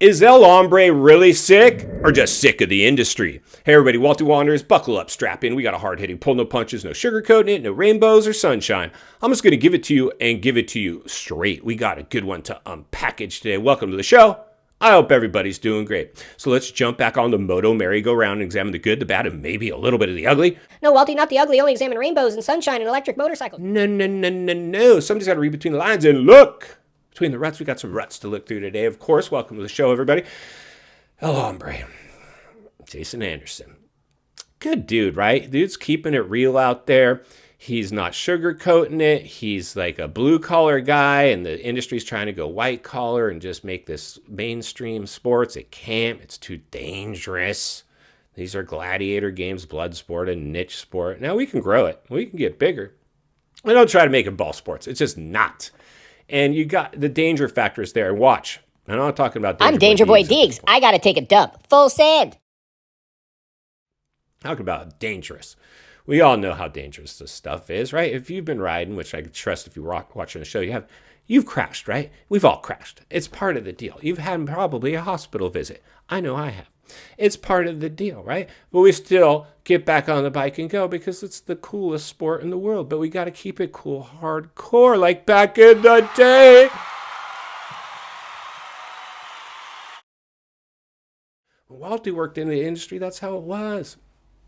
Is El Hombre really sick or just sick of the industry? Hey everybody, Walty Wanderers, buckle up, strap in. We got a hard-hitting pull, no punches, no sugarcoating it, no rainbows or sunshine. I'm just going to give it to you and give it to you straight. We got a good one to unpackage today. Welcome to the show. I hope everybody's doing great. So let's jump back on the Moto merry-go-round and examine the good, the bad, and maybe a little bit of the ugly. No, Walty, not the ugly. Only examine rainbows and sunshine and electric motorcycles. No. Somebody's got to read between the lines and look. Between the ruts, we got some ruts to look through today. Of course, welcome to the show, everybody. El Hombre, Jason Anderson. Good dude, right? Dude's keeping it real out there. He's not sugarcoating it. He's like a blue-collar guy, and the industry's trying to go white-collar and just make this mainstream sports. It can't. It's too dangerous. These are gladiator games, blood sport, a niche sport. Now, we can grow it. We can get bigger. I don't try to make it ball sports. It's just not. And you got the danger factors there. Watch. I'm not talking about Danger Boy Diggs. I got to take a dump. Full send. Talking about dangerous. We all know how dangerous this stuff is, right? If you've been riding, which I trust if you're watching the show, you've crashed, right? We've all crashed. It's part of the deal. You've had probably a hospital visit. I know I have. It's part of the deal, right? But we still get back on the bike and go because it's the coolest sport in the world. But we got to keep it cool, hardcore, like back in the day. When Walty worked in the industry, that's how it was.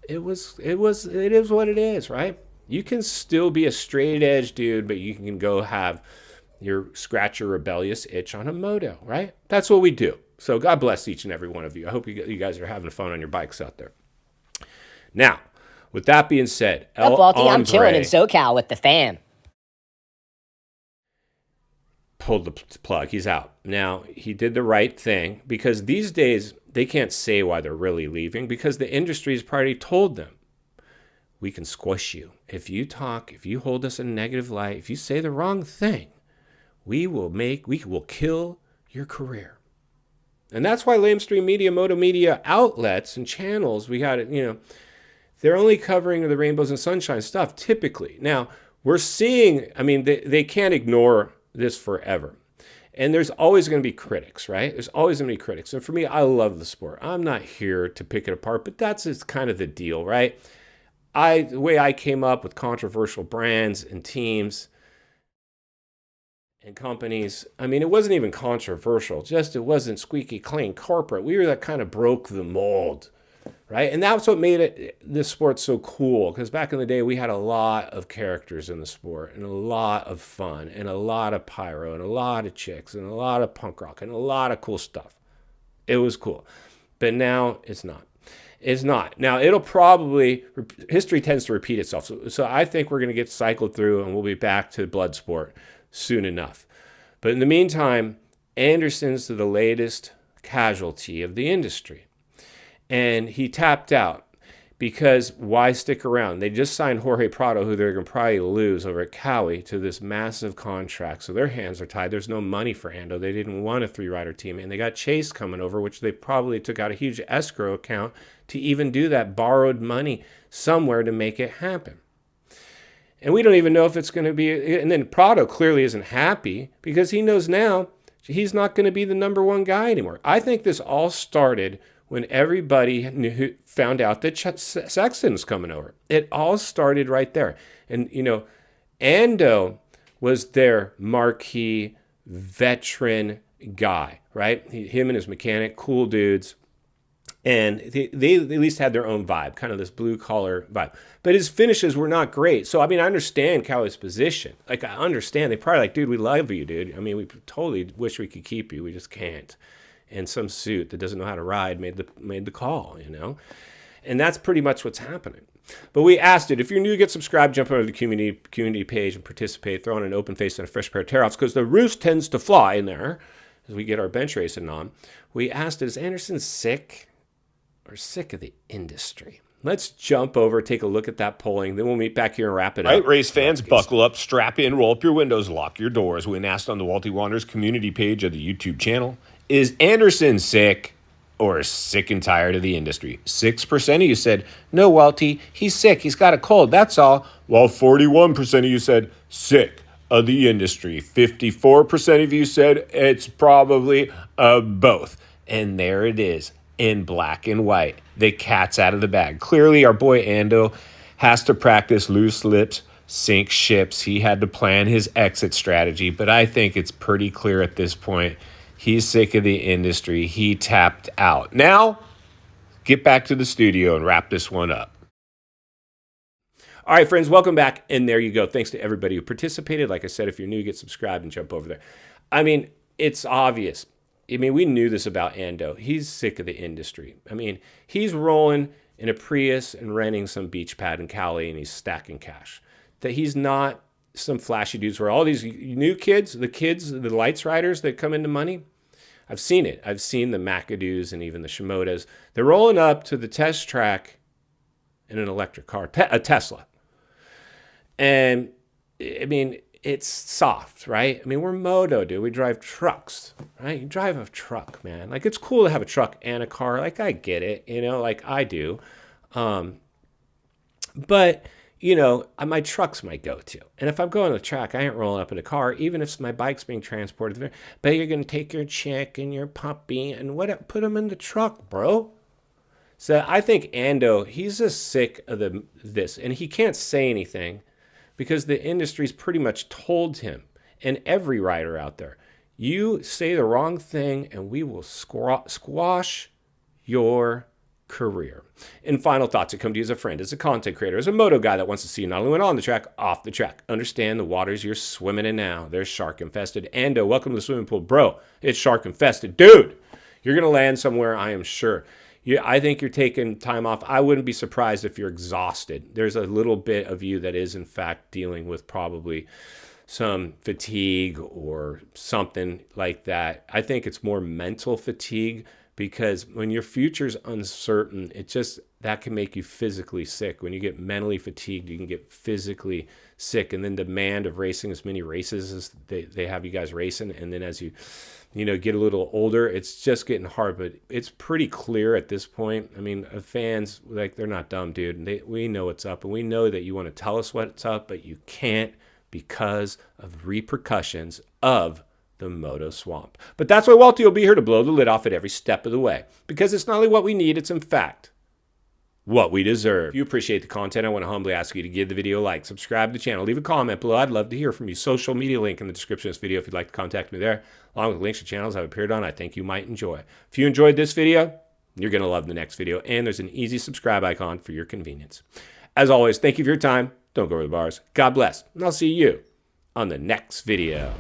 It is what it is, right? You can still be a straight edge dude, but you can go have scratch your rebellious itch on a moto, right? That's what we do. So God bless each and every one of you. I hope you guys are having fun on your bikes out there. Now, with that being said, El Walty, I'm chilling in SoCal with the fam. Pulled the plug. He's out. Now, he did the right thing because these days they can't say why they're really leaving because the industry's already told them. We can squish you. If you talk, if you hold us in a negative light, if you say the wrong thing, we will kill your career. And that's why lamestream media, moto media outlets and channels, they're only covering the rainbows and sunshine stuff typically. Now, we're seeing, they can't ignore this forever. And there's always going to be critics, right? There's always going to be critics. And for me, I love the sport. I'm not here to pick it apart, but that's just kind of the deal, right? The way I came up with controversial brands and teams and companies, it wasn't even controversial. Just it wasn't squeaky clean corporate. We were that kind of broke the mold, right? And that's what made this sport so cool. Because back in the day, we had a lot of characters in the sport and a lot of fun and a lot of pyro and a lot of chicks and a lot of punk rock and a lot of cool stuff. It was cool. But now it's not. It's not. Now, history tends to repeat itself. So I think we're going to get cycled through and we'll be back to blood sport soon enough. But in the meantime, Anderson's the latest casualty of the industry. And he tapped out because why stick around? They just signed Jorge Prado, who they're going to probably lose over at Cowie, to this massive contract. So their hands are tied. There's no money for Ando. They didn't want a 3-rider team. And they got Chase coming over, which they probably took out a huge escrow account to even do that borrowed money somewhere to make it happen. And we don't even know if it's going to be. And then Prado clearly isn't happy because he knows now he's not going to be the number one guy anymore. I think this all started when everybody found out that Sexton was coming over. It all started right there. And, Ando was their marquee veteran guy, right? Him and his mechanic, cool dudes. And they at least had their own vibe, kind of this blue-collar vibe. But his finishes were not great. So, I understand Cowie's position. I understand. They probably dude, we love you, dude. We totally wish we could keep you. We just can't. And some suit that doesn't know how to ride made the call, And that's pretty much what's happening. But we asked it. If you're new, get subscribed, jump over to the community page and participate. Throw on an open face and a fresh pair of tear-offs because the roost tends to fly in there as we get our bench racing on. We asked it, is Anderson sick? Or sick of the industry? Let's jump over, take a look at that polling. Then we'll meet back here and wrap it up. All right, race fans, buckle up, strap in, roll up your windows, lock your doors. When asked on the Walty Wanderers community page of the YouTube channel, is Anderson sick or sick and tired of the industry? 6% of you said, no, Walty, he's sick. He's got a cold. That's all. While 41% of you said sick of the industry. 54% of you said it's probably both. And there it is in black and white. The cat's out of the bag. Clearly, our boy Ando has to practice loose lips, sink ships. He had to plan his exit strategy, but I think it's pretty clear at this point. He's sick of the industry. He tapped out. Now, get back to the studio and wrap this one up. All right, friends, welcome back. And there you go. Thanks to everybody who participated. Like I said, if you're new, get subscribed and jump over there. I mean, it's obvious. I mean, we knew this about Ando. He's sick of the industry. I mean, he's rolling in a Prius and renting some beach pad in Cali, and he's stacking cash. That he's not some flashy dudes where all these new kids, the lights riders that come into money, I've seen it. I've seen the McAdoos and even the Shimodas. They're rolling up to the test track in an electric car, a Tesla. And I mean, it's soft, right? I mean, we're moto, dude. We drive trucks, right? You drive a truck, man. Like, it's cool to have a truck and a car. Like, I get it, like I do. But, my truck's my go-to. And if I'm going to the track, I ain't rolling up in a car, even if my bike's being transported there. But you're going to take your chick and your puppy and put them in the truck, bro. So I think Ando, he's just sick of this. And he can't say anything because the industry's pretty much told him, and every rider out there, you say the wrong thing and we will squash your career. And final thoughts that come to you as a friend, as a content creator, as a moto guy that wants to see you not only on the track, off the track. Understand the waters you're swimming in now. They're shark infested. Ando, welcome to the swimming pool. Bro, it's shark infested. Dude, you're going to land somewhere, I am sure. I think you're taking time off. I wouldn't be surprised if you're exhausted. There's a little bit of you that is, in fact, dealing with probably some fatigue or something like that. I think it's more mental fatigue because when your future's uncertain, that can make you physically sick. When you get mentally fatigued, you can get physically sick. And then demand of racing as many races as they have you guys racing. And then as you get a little older, it's just getting hard. But it's pretty clear at this point. I mean, fans, they're not dumb, dude. We know what's up. And we know that you want to tell us what's up, but you can't because of repercussions of the moto swamp. But that's why Walty will be here to blow the lid off at every step of the way. Because it's not only what we need, it's in fact what we deserve. If you appreciate the content, I want to humbly ask you to give the video a like, subscribe to the channel, leave a comment below. I'd love to hear from you. Social media link in the description of this video if you'd like to contact me there, along with links to channels I've appeared on I think you might enjoy. If you enjoyed this video, you're going to love the next video, and there's an easy subscribe icon for your convenience. As always, thank you for your time. Don't go over the bars. God bless, and I'll see you on the next video.